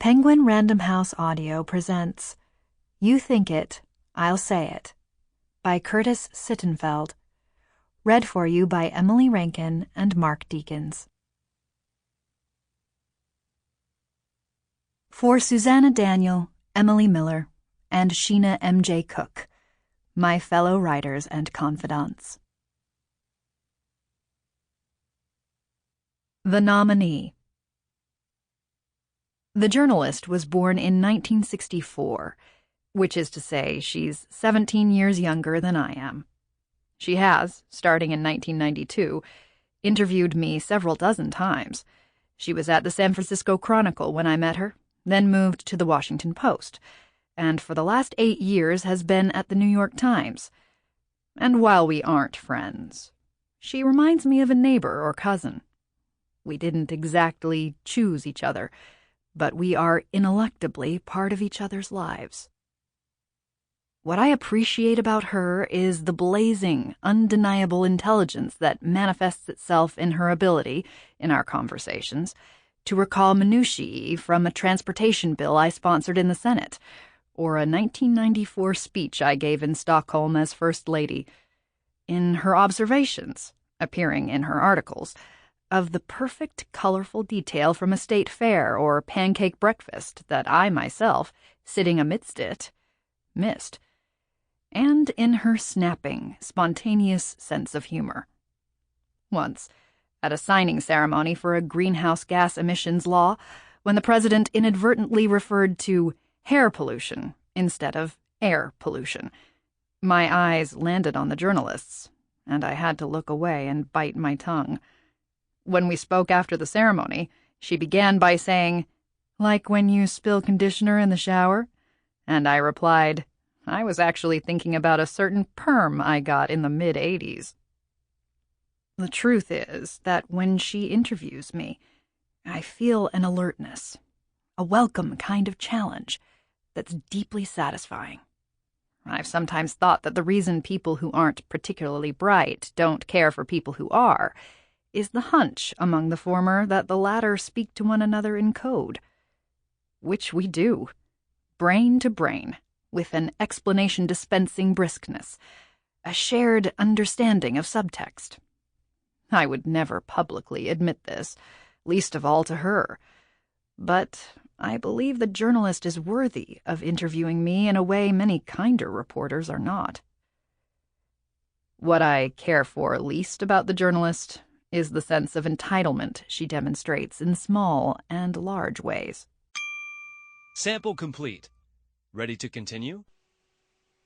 Penguin Random House Audio presents You Think It, I'll Say It by Curtis Sittenfeld. Read for you by Emily Rankin and Mark Deakins. For Susanna Daniel, Emily Miller, and Sheena M.J. Cook, my fellow writers and confidants. The Nominee. The journalist was born in 1964, which is to say she's 17 years younger than I am. She has, starting in 1992, interviewed me several dozen times. She was at the San Francisco Chronicle when I met her, then moved to the Washington Post, and for the last 8 years has been at the New York Times. And while we aren't friends, she reminds me of a neighbor or cousin. We didn't exactly choose each other, but we are ineluctably part of each other's lives. What I appreciate about her is the blazing, undeniable intelligence that manifests itself in her ability, in our conversations, to recall minutiae from a transportation bill I sponsored in the Senate, or a 1994 speech I gave in Stockholm as First Lady, in her observations, appearing in her articles, of the perfect, colorful detail from a state fair or pancake breakfast that I myself, sitting amidst it, missed, and in her snapping, spontaneous sense of humor. Once, at a signing ceremony for a greenhouse gas emissions law, when the president inadvertently referred to hair pollution instead of air pollution, my eyes landed on the journalists, and I had to look away and bite my tongue. When we spoke after the ceremony, she began by saying, "Like when you spill conditioner in the shower?" And I replied, I was actually thinking about a certain perm I got in the mid-'80s. The truth is that when she interviews me, I feel an alertness, a welcome kind of challenge that's deeply satisfying. I've sometimes thought that the reason people who aren't particularly bright don't care for people who are is the hunch among the former that the latter speak to one another in code. Which we do, brain to brain, with an explanation-dispensing briskness, a shared understanding of subtext. I would never publicly admit this, least of all to her, but I believe the journalist is worthy of interviewing me in a way many kinder reporters are not. What I care for least about the journalist is the sense of entitlement she demonstrates in small and large ways. Sample complete. Ready to continue?